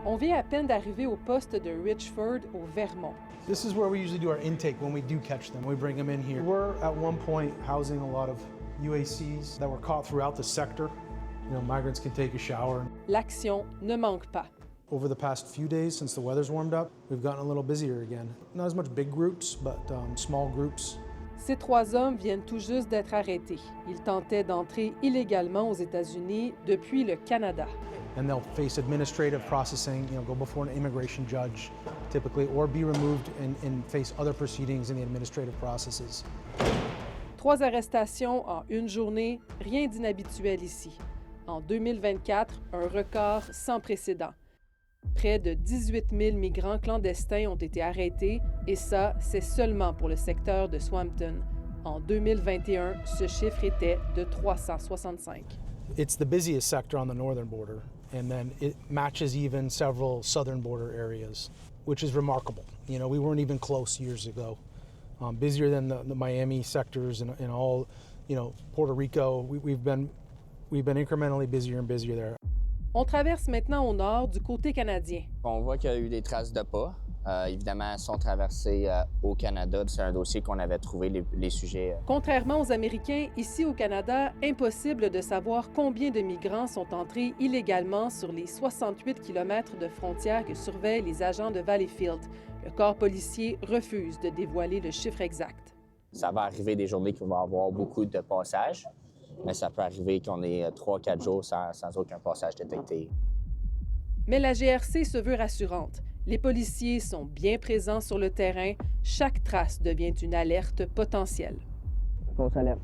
On vient à peine d'arriver au poste de Richford, au Vermont. This is where we usually do our intake when we do catch them. We bring them in here. We're at one point housing a lot of UACs that were caught throughout the sector. You know, migrants can take a shower. L'action ne manque pas. Over the past few days, since the weather's warmed up, we've gotten a little busier again. Not as much big groups, but small groups. Ces 3 hommes viennent tout juste d'être arrêtés. Ils tentaient d'entrer illégalement aux États-Unis depuis le Canada. And they'll face administrative processing, go before an immigration judge, typically, or be removed and face other proceedings in the administrative processes. 3 arrestations en une journée, rien d'inhabituel ici. En 2024, un record sans précédent. Près de 18 000 migrants clandestins ont été arrêtés, et ça, c'est seulement pour le secteur de Swampton. En 2021, ce chiffre était de 365. It's the busiest sector on the northern border, and then it matches even several southern border areas, which is remarkable. We weren't even close years ago. Busier than the Miami sectors and all, Puerto Rico. We've been incrementally busier and busier there. On traverse maintenant au nord du côté canadien. On voit qu'il y a eu des traces de pas. Évidemment, elles sont traversées au Canada. C'est un dossier qu'on avait trouvé, les sujets. Contrairement aux Américains, ici au Canada, impossible de savoir combien de migrants sont entrés illégalement sur les 68 km de frontières que surveillent les agents de Valleyfield. Le corps policier refuse de dévoiler le chiffre exact. Ça va arriver des journées qu'il va y avoir beaucoup de passages, mais ça peut arriver qu'on ait 3-4 jours sans aucun passage détecté. Mais la GRC se veut rassurante. Les policiers sont bien présents sur le terrain. Chaque trace devient une alerte potentielle. Fausse alerte.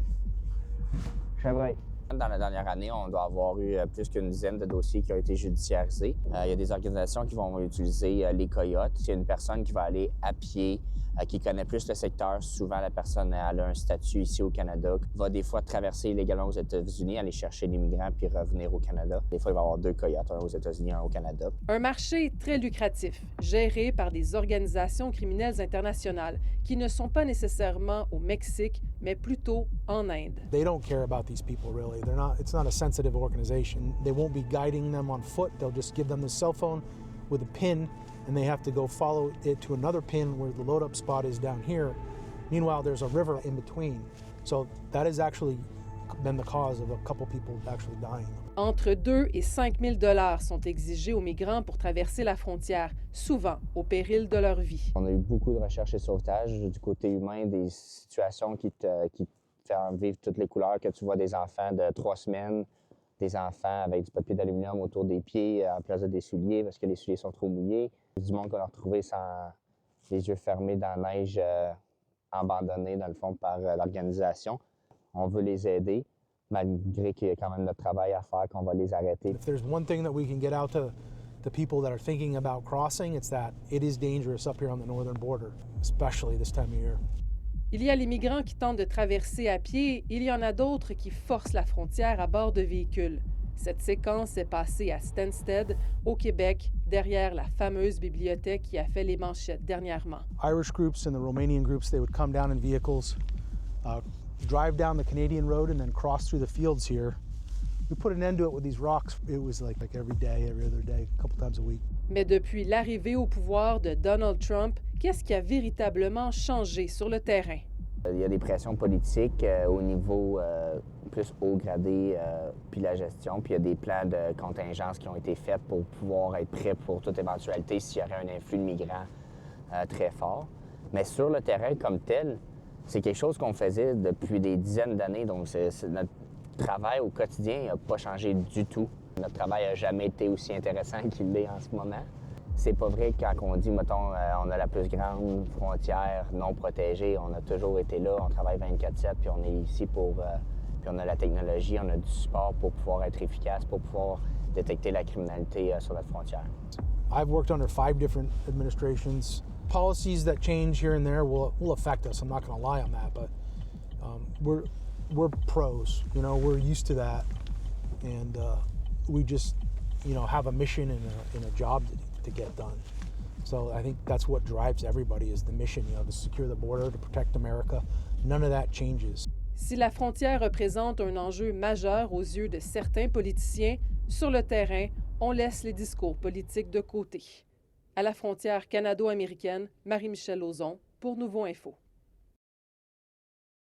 Chevreuil. Dans la dernière année, on doit avoir eu plus qu'une dizaine de dossiers qui ont été judiciarisés. Il y a des organisations qui vont utiliser les coyotes. Il y a une personne qui va aller à pied, qui connaît plus le secteur. Souvent, la personne elle a un statut ici au Canada, va des fois traverser illégalement aux États-Unis, aller chercher des migrants puis revenir au Canada. Des fois, il va y avoir 2 coyotes, un aux États-Unis, un au Canada. Un marché très lucratif, géré par des organisations criminelles internationales qui ne sont pas nécessairement au Mexique, mais plutôt en Inde. They don't care about these people, really. It's not a sensitive organization. They won't be guiding them on foot. They'll just give them the cell phone with a pin, and they have to go follow it to another pin where the load-up spot is down here. Meanwhile, there's a river in between. So that has actually been the cause of a couple people actually dying. Entre 2 et 5 000 $ sont exigés aux migrants pour traverser la frontière, souvent au péril de leur vie. On a eu beaucoup de recherche et sauvetage du côté humain, des situations qui te font vivre toutes les couleurs, que tu vois des enfants de 3 semaines, des enfants avec du papier d'aluminium autour des pieds en place de des souliers parce que les souliers sont trop mouillés. Du monde qu'on a retrouvé sans les yeux fermés dans la neige, abandonnés dans le fond par l'organisation. On veut les aider, malgré qu'il y a quand même notre travail à faire, qu'on va les arrêter. If there's one thing that we can get out to the people that are thinking about crossing, it's that it is dangerous up here on the northern border, especially this time of year. Il y a les migrants qui tentent de traverser à pied, il y en a d'autres qui forcent la frontière à bord de véhicules. Cette séquence est passée à Stansted, au Québec, derrière la fameuse bibliothèque qui a fait les manchettes dernièrement. Irish groups and the Romanian groups, they would come down in vehicles, drive down the Canadian road and then cross through the fields here. We put an end to it with these rocks. It was like every day, every other day, a couple times a week. Mais depuis l'arrivée au pouvoir de Donald Trump, qu'est-ce qui a véritablement changé sur le terrain? Il y a des pressions politiques au niveau plus haut gradé, puis la gestion, puis il y a des plans de contingence qui ont été faits pour pouvoir être prêts pour toute éventualité s'il y aurait un influx de migrants très fort. Mais sur le terrain comme tel, c'est quelque chose qu'on faisait depuis des dizaines d'années, donc notre travail au quotidien n'a pas changé du tout. Notre travail n'a jamais été aussi intéressant qu'il l'est en ce moment. C'est pas vrai quand on dit, mettons, on a la plus grande frontière non protégée. On a toujours été là, on travaille 24/7, puis on est ici pour... puis on a la technologie, on a du support pour pouvoir être efficace, pour pouvoir détecter la criminalité sur notre frontière. I've worked under 5 different administrations. Policies that change here and there will affect us. I'm not going to lie on that, but we're pros. We're used to that, and we just have a mission and a job to get done. So I think that's what drives everybody is the mission, to secure the border, to protect America. None of that changes. Si la frontière représente un enjeu majeur aux yeux de certains politiciens, sur le terrain, on laisse les discours politiques de côté. À la frontière canado-américaine, Marie-Michèle Lauzon pour Nouveau Info.